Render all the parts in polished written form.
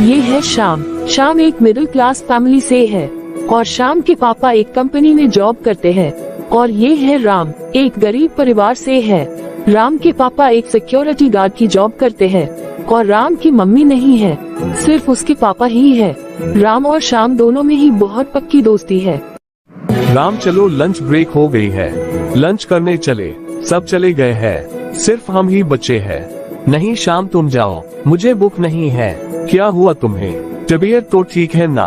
ये है श्याम। श्याम एक मिडिल क्लास फैमिली से है और श्याम के पापा एक कंपनी में जॉब करते हैं। और ये है राम, एक गरीब परिवार से है। राम के पापा एक सिक्योरिटी गार्ड की जॉब करते हैं और राम की मम्मी नहीं है, सिर्फ उसके पापा ही है। राम और श्याम दोनों में ही बहुत पक्की दोस्ती है। राम चलो लंच ब्रेक हो गई है, लंच करने चले। सब चले गए हैं, सिर्फ हम ही बचे हैं। नहीं श्याम तुम जाओ, मुझे भूख नहीं है। क्या हुआ तुम्हें? तबीयत तो ठीक है ना?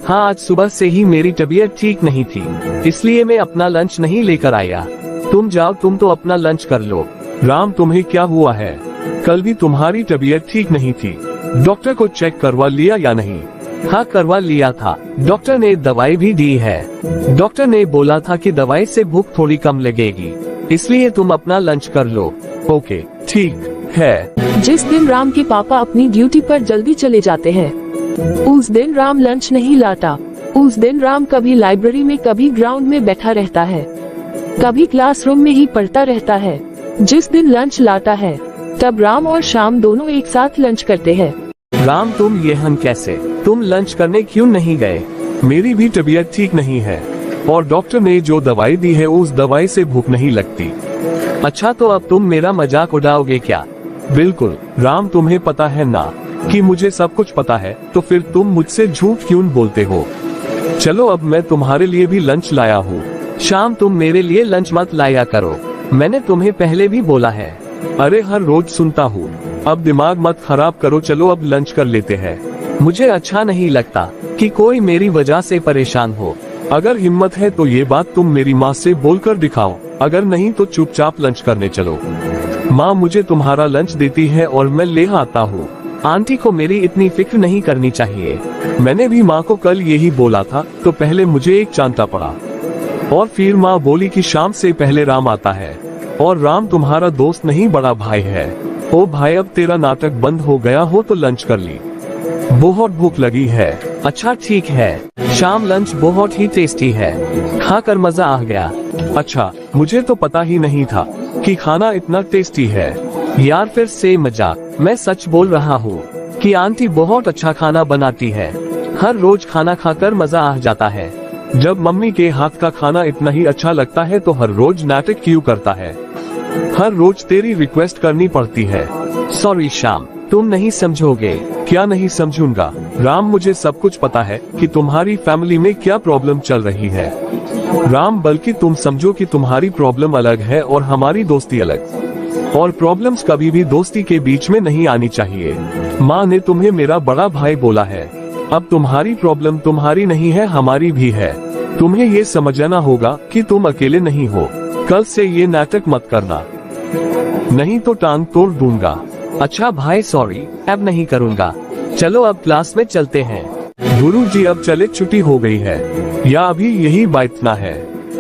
हाँ आज सुबह से ही मेरी तबीयत ठीक नहीं थी, इसलिए मैं अपना लंच नहीं लेकर आया। तुम जाओ, तुम तो अपना लंच कर लो। राम तुम्हें क्या हुआ है? कल भी तुम्हारी तबीयत ठीक नहीं थी, डॉक्टर को चेक करवा लिया या नहीं? हाँ करवा लिया था, डॉक्टर ने दवाई भी दी है। डॉक्टर ने बोला था कि दवाई से भूख थोड़ी कम लगेगी, इसलिए तुम अपना लंच कर लो। ओके ठीक है। जिस दिन राम के पापा अपनी ड्यूटी पर जल्दी चले जाते हैं, उस दिन राम लंच नहीं लाता। उस दिन राम कभी लाइब्रेरी में, कभी ग्राउंड में बैठा रहता है, कभी क्लासरूम में ही पढ़ता रहता है। जिस दिन लंच लाता है, तब राम और श्याम दोनों एक साथ लंच करते हैं। राम तुम ये हम कैसे? तुम लंच करने क्यों नहीं गए? मेरी भी तबीयत ठीक नहीं है और डॉक्टर ने जो दवाई दी है उस दवाई से भूख नहीं लगती। अच्छा तो अब तुम मेरा मजाक उड़ाओगे क्या? बिल्कुल राम, तुम्हें पता है ना कि मुझे सब कुछ पता है, तो फिर तुम मुझसे झूठ क्यों बोलते हो? चलो अब मैं तुम्हारे लिए भी लंच लाया हूँ। श्याम तुम मेरे लिए लंच मत लाया करो, मैंने तुम्हें पहले भी बोला है। अरे हर रोज सुनता हूँ, अब दिमाग मत खराब करो। चलो अब लंच कर लेते हैं। मुझे अच्छा नहीं लगता कि कोई मेरी वजह से परेशान हो। अगर हिम्मत है तो ये बात तुम मेरी माँ से बोलकर दिखाओ, अगर नहीं तो चुपचाप लंच करने चलो। माँ मुझे तुम्हारा लंच देती है और मैं ले आता हूँ। आंटी को मेरी इतनी फिक्र नहीं करनी चाहिए। मैंने भी माँ को कल यही बोला था, तो पहले मुझे एक चांटा पड़ा और फिर माँ बोली कि शाम से पहले राम आता है और राम तुम्हारा दोस्त नहीं बड़ा भाई है। ओ भाई अब तेरा नाटक बंद हो गया हो तो लंच कर ली, बहुत भूख लगी है। अच्छा ठीक है शाम, लंच बहुत ही टेस्टी है, खाकर मजा आ गया। अच्छा मुझे तो पता ही नहीं था कि खाना इतना टेस्टी है। यार फिर से मजाक, मैं सच बोल रहा हूँ कि आंटी बहुत अच्छा खाना बनाती है। हर रोज खाना खाकर मजा आ जाता है। जब मम्मी के हाथ का खाना इतना ही अच्छा लगता है तो हर रोज नाटक क्यों करता है? हर रोज तेरी रिक्वेस्ट करनी पड़ती है। सॉरी श्याम, तुम नहीं समझोगे। क्या नहीं समझूंगा? राम मुझे सब कुछ पता है कि तुम्हारी फैमिली में क्या प्रॉब्लम चल रही है। राम बल्कि तुम समझो कि तुम्हारी प्रॉब्लम अलग है और हमारी दोस्ती अलग, और प्रॉब्लम्स कभी भी दोस्ती के बीच में नहीं आनी चाहिए। माँ ने तुम्हें मेरा बड़ा भाई बोला है, अब तुम्हारी प्रॉब्लम तुम्हारी नहीं है, हमारी भी है। तुम्हें ये समझना होगा कि तुम अकेले नहीं हो। कल से ये नाटक मत करना, नहीं तो टांग तोड़ दूंगा। अच्छा भाई सॉरी, अब नहीं करूँगा। चलो अब क्लास में चलते हैं। गुरुजी अब चले, छुट्टी हो गई है या अभी यही बैठना है?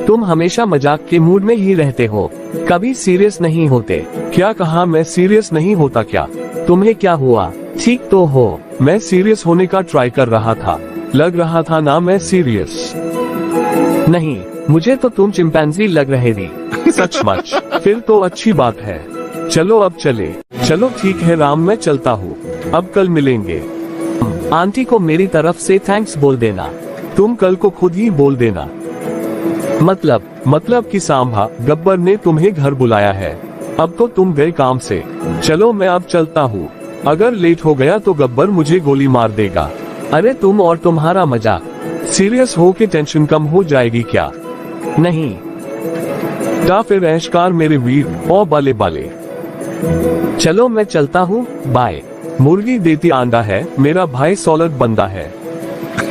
तुम हमेशा मजाक के मूड में ही रहते हो, कभी सीरियस नहीं होते। क्या कहा? मैं सीरियस नहीं होता क्या? तुम्हें क्या हुआ? ठीक तो हो। मैं सीरियस होने का ट्राई कर रहा था, लग रहा था ना मैं सीरियस। नहीं, मुझे तो तुम चिंपैंजी लग रहे थे। सचमुच? फिर तो अच्छी बात है। चलो अब चले। चलो ठीक है राम, मैं चलता हूँ, अब कल मिलेंगे। आंटी को मेरी तरफ से थैंक्स बोल देना। तुम कल को खुद ही बोल देना। मतलब कि सांभा गब्बर ने तुम्हें घर बुलाया है, अब तो तुम गए काम से। चलो मैं अब चलता हूँ, अगर लेट हो गया तो गब्बर मुझे गोली मार देगा। अरे तुम और तुम्हारा मजाक। सीरियस हो के टेंशन कम हो जाएगी क्या? नहीं। या फिर ऐशकार मेरे वीर और बाले बाले। चलो मैं चलता हूँ, बाय। मुर्गी देती अंडा है, मेरा भाई सॉलिड बंदा है।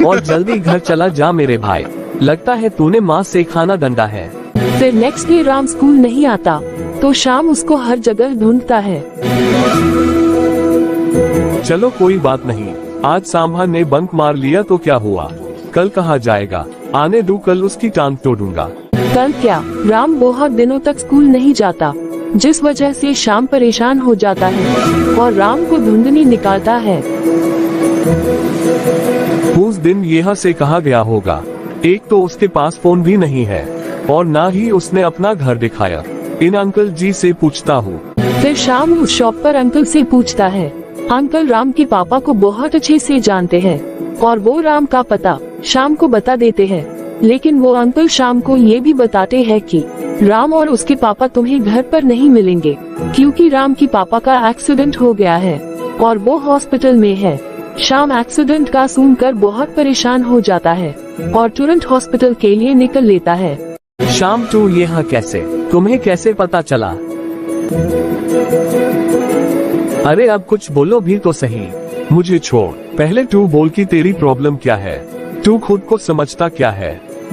और जल्दी घर चला जा मेरे भाई, लगता है तूने माँ से खाना गंदा है। फिर नेक्स्ट डे राम स्कूल नहीं आता तो शाम उसको हर जगह ढूंढता है। चलो कोई बात नहीं, आज सांभा ने बंक मार लिया तो क्या हुआ, कल कहाँ जाएगा? आने दो, कल उसकी टांग तोड़ूंगा। कल क्या? राम बहुत दिनों तक स्कूल नहीं जाता, जिस वजह से शाम परेशान हो जाता है और राम को ढूंढने निकालता है। उस दिन यहाँ से कहा गया होगा। एक तो उसके पास फोन भी नहीं है और ना ही उसने अपना घर दिखाया। इन अंकल जी से पूछता हूँ। फिर शाम उस शॉप पर अंकल से पूछता है अंकल राम के पापा को बहुत अच्छे से जानते हैं और वो राम का पता शाम को बता देते हैं। लेकिन वो अंकल शाम को ये भी बताते हैं कि राम और उसके पापा तुम्हें घर पर नहीं मिलेंगे क्योंकि राम के पापा का एक्सीडेंट हो गया है और वो हॉस्पिटल में है। शाम एक्सीडेंट का सुनकर बहुत परेशान हो जाता है और तुरंत हॉस्पिटल के लिए निकल लेता है। शाम तू यहाँ कैसे, तुम्हें कैसे पता चला? अरे अब कुछ बोलो भी तो सही। मुझे छोड़, पहले तू बोल कि तेरी प्रॉब्लम क्या है, तू खुद को समझता क्या है?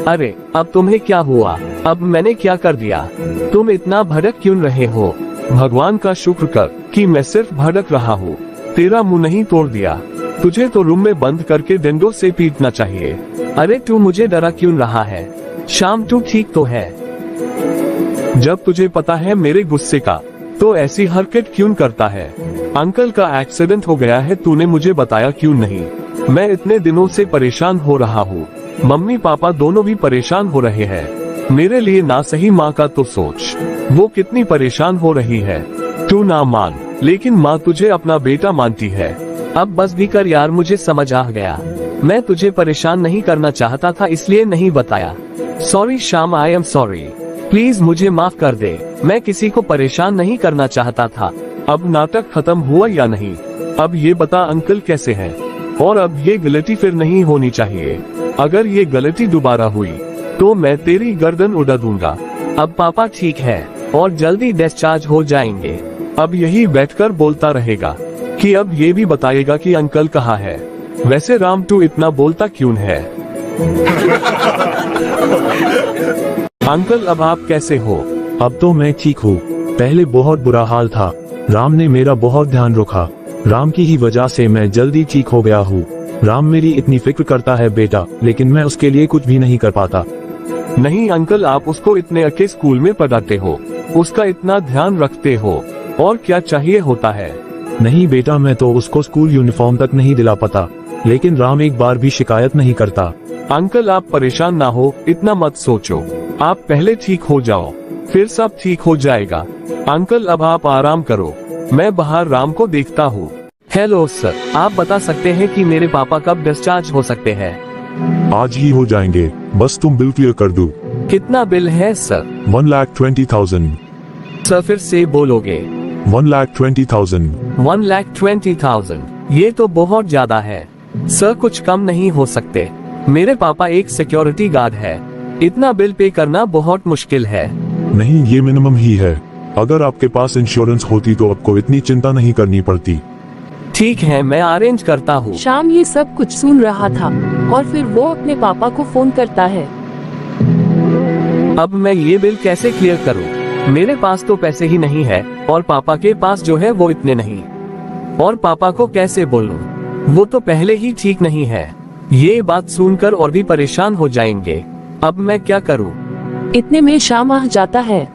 अरे अब तुम्हें क्या हुआ? अब मैंने क्या कर दिया? तुम इतना भड़क क्यों रहे हो? भगवान का शुक्र कर कि मैं सिर्फ भड़क रहा हूँ, तेरा मुंह नहीं तोड़ दिया। तुझे तो रूम में बंद करके डंडों से पीटना चाहिए। अरे तू मुझे डरा क्यों रहा है? शाम तू ठीक तो है? जब तुझे पता है मेरे गुस्से का, तो ऐसी हरकत क्यों करता है? अंकल का एक्सीडेंट हो गया है, तूने मुझे बताया क्यों नहीं? मैं इतने दिनों से परेशान हो रहा हूँ, मम्मी पापा दोनों भी परेशान हो रहे हैं। मेरे लिए ना सही माँ का तो सोच, वो कितनी परेशान हो रही है। तू ना मान, लेकिन माँ तुझे अपना बेटा मानती है। अब बस भी कर यार, मुझे समझ आ गया। मैं तुझे परेशान नहीं करना चाहता था, इसलिए नहीं बताया। सॉरी शाम, आई एम सॉरी। प्लीज मुझे माफ कर दे, मैं किसी को परेशान नहीं करना चाहता था। अब नाटक खत्म हुआ या नहीं? अब ये बता अंकल कैसे हैं? और अब ये गलती फिर नहीं होनी चाहिए। अगर ये गलती दोबारा हुई तो मैं तेरी गर्दन उड़ा दूंगा। अब पापा ठीक है और जल्दी डिस्चार्ज हो जाएंगे। अब यही बैठकर बोलता रहेगा कि अब ये भी बताएगा कि अंकल कहाँ है। वैसे राम तू इतना बोलता क्यों है? अंकल अब आप कैसे हो? अब तो मैं ठीक हूँ, पहले बहुत बुरा हाल था। राम ने मेरा बहुत ध्यान रखा, राम की ही वजह से मैं जल्दी ठीक हो गया हूँ। राम मेरी इतनी फिक्र करता है बेटा, लेकिन मैं उसके लिए कुछ भी नहीं कर पाता। नहीं अंकल, आप उसको इतने अच्छे स्कूल में पढ़ाते हो, उसका इतना ध्यान रखते हो, और क्या चाहिए होता है? नहीं बेटा, मैं तो उसको स्कूल यूनिफॉर्म तक नहीं दिला पाता, लेकिन राम एक बार भी शिकायत नहीं करता। अंकल आप परेशान ना हो, इतना मत सोचो। आप पहले ठीक हो जाओ, फिर सब ठीक हो जाएगा। अंकल अब आप आराम करो, मैं बाहर राम को देखता हूँ। हेलो सर, आप बता सकते हैं कि मेरे पापा कब डिस्चार्ज हो सकते हैं? आज ही हो जाएंगे, बस तुम बिल क्लियर कर दो। कितना बिल है सर? 1,20,000। सर फिर से बोलोगे? 1,20,000। 1,20,000, ये तो बहुत ज्यादा है सर, कुछ कम नहीं हो सकते? मेरे पापा एक सिक्योरिटी गार्ड है, इतना बिल पे करना बहुत मुश्किल है। नहीं, ये मिनिमम ही है। अगर आपके पास इंश्योरेंस होती तो आपको इतनी चिंता नहीं करनी पड़ती। ठीक है, मैं अरेंज करता हूँ। शाम ये सब कुछ सुन रहा था और फिर वो अपने पापा को फोन करता है। अब मैं ये बिल कैसे क्लियर करूँ? मेरे पास तो पैसे ही नहीं है और पापा के पास जो है वो इतने नहीं। और पापा को कैसे बोलूं? वो तो पहले ही ठीक नहीं है। ये बात सुनकर और भी परेशान हो जाएंगे। अब मैं क्या करूं? इतने में शाम आ जाता है।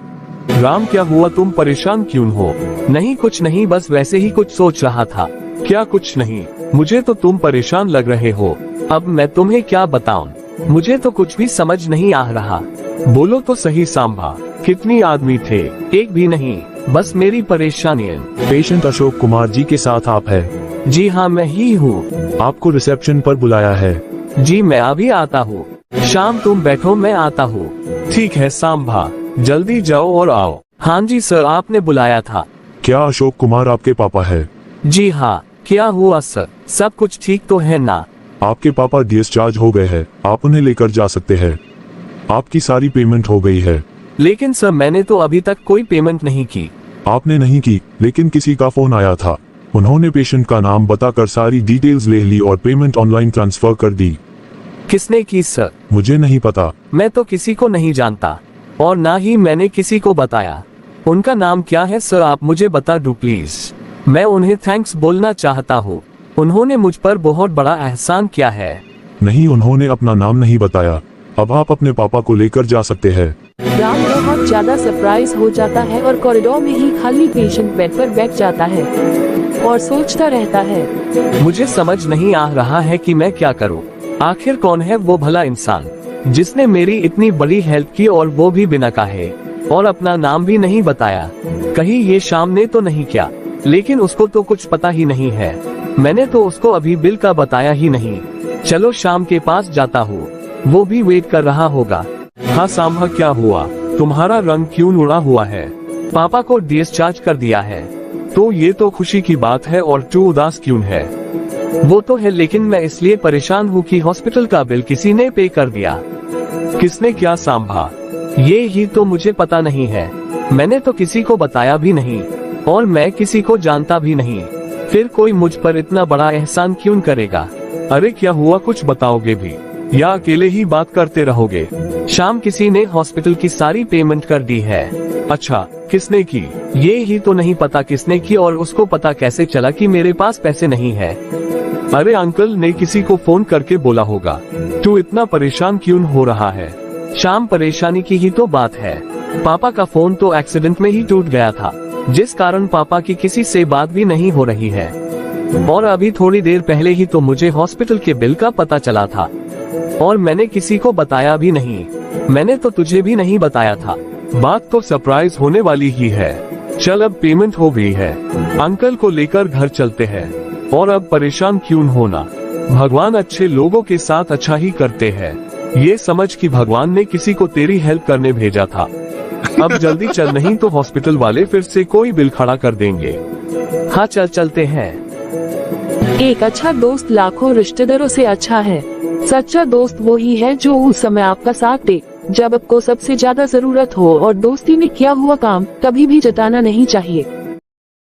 राम क्या हुआ, तुम परेशान क्यों हो? नहीं कुछ नहीं, बस वैसे ही कुछ सोच रहा था। क्या कुछ नहीं? मुझे तो तुम परेशान लग रहे हो। अब मैं तुम्हें क्या बताऊं? मुझे तो कुछ भी समझ नहीं आ रहा। बोलो तो सही सांभा, कितनी आदमी थे? एक भी नहीं, बस मेरी परेशानियां। पेशेंट अशोक कुमार जी के साथ आप है? जी हाँ, मैं ही हूँ। आपको रिसेप्शन पर बुलाया है। जी मैं अभी आता हूँ। शाम तुम बैठो, मैं आता हूँ। ठीक है सांभा, जल्दी जाओ और आओ। हाँ जी सर, आपने बुलाया था। क्या अशोक कुमार आपके पापा है? जी हाँ, क्या हुआ सर? सब कुछ ठीक तो है ना? आपके पापा डिस्चार्ज हो गए हैं, आप उन्हें लेकर जा सकते हैं। आपकी सारी पेमेंट हो गई है। लेकिन सर मैंने तो अभी तक कोई पेमेंट नहीं की। आपने नहीं की, लेकिन किसी का फोन आया था। उन्होंने पेशेंट का नाम बताकर सारी डिटेल्स ले ली और पेमेंट ऑनलाइन ट्रांसफर कर दी। किसने की सर? मुझे नहीं पता। मैं तो किसी को नहीं जानता और ना ही मैंने किसी को बताया। उनका नाम क्या है सर, आप मुझे बता दो प्लीज। मैं उन्हें थैंक्स बोलना चाहता हूँ, उन्होंने मुझ पर बहुत बड़ा एहसान किया है। नहीं, उन्होंने अपना नाम नहीं बताया। अब आप अपने पापा को लेकर जा सकते हैं। राम बहुत ज्यादा सरप्राइज हो जाता है और कॉरिडोर में ही खाली पेशेंट बेड पर बैठ जाता है और सोचता रहता है। मुझे समझ नहीं आ रहा है कि मैं क्या करूं। आखिर कौन है वो भला इंसान जिसने मेरी इतनी बड़ी हेल्प की और वो भी बिना कहे, और अपना नाम भी नहीं बताया। कहीं ये शाम ने तो नहीं किया? लेकिन उसको तो कुछ पता ही नहीं है। मैंने तो उसको अभी बिल का बताया ही नहीं। चलो शाम के पास जाता हूँ, वो भी वेट कर रहा होगा। हाँ सांभा, क्या हुआ? तुम्हारा रंग क्यों उड़ा हुआ है? पापा को डिस्चार्ज कर दिया है। तो ये तो खुशी की बात है, और तू उदास क्यों है? वो तो है, लेकिन मैं इसलिए परेशान हूँ कि हॉस्पिटल का बिल किसी ने पे कर दिया। किसने किया सांभा? ये ही तो मुझे पता नहीं है। मैंने तो किसी को बताया भी नहीं, और मैं किसी को जानता भी नहीं। फिर कोई मुझ पर इतना बड़ा एहसान क्यों करेगा? अरे क्या हुआ, कुछ बताओगे भी या अकेले ही बात करते रहोगे? शाम किसी ने हॉस्पिटल की सारी पेमेंट कर दी है। अच्छा, किसने की? ये ही तो नहीं पता किसने की, और उसको पता कैसे चला कि मेरे पास पैसे नहीं है। अरे अंकल ने किसी को फोन करके बोला होगा। तू इतना परेशान क्यों हो रहा है? शाम, परेशानी की ही तो बात है। पापा का फोन तो एक्सीडेंट में ही टूट गया था, जिस कारण पापा की किसी से बात भी नहीं हो रही है। और अभी थोड़ी देर पहले ही तो मुझे हॉस्पिटल के बिल का पता चला था, और मैंने किसी को बताया भी नहीं। मैंने तो तुझे भी नहीं बताया था। बात तो सरप्राइज होने वाली ही है। चल, अब पेमेंट हो गई है, अंकल को लेकर घर चलते हैं। और अब परेशान क्यों होना, भगवान अच्छे लोगों के साथ अच्छा ही करते हैं। ये समझ कि भगवान ने किसी को तेरी हेल्प करने भेजा था। अब जल्दी चल, नहीं तो हॉस्पिटल वाले फिर से कोई बिल खड़ा कर देंगे। हाँ चल, चलते हैं। एक अच्छा दोस्त लाखों रिश्तेदारों से अच्छा है। सच्चा दोस्त वो ही है जो उस समय आपका साथ दे जब आपको सबसे ज्यादा जरूरत हो, और दोस्ती में किया हुआ काम कभी भी जताना नहीं चाहिए।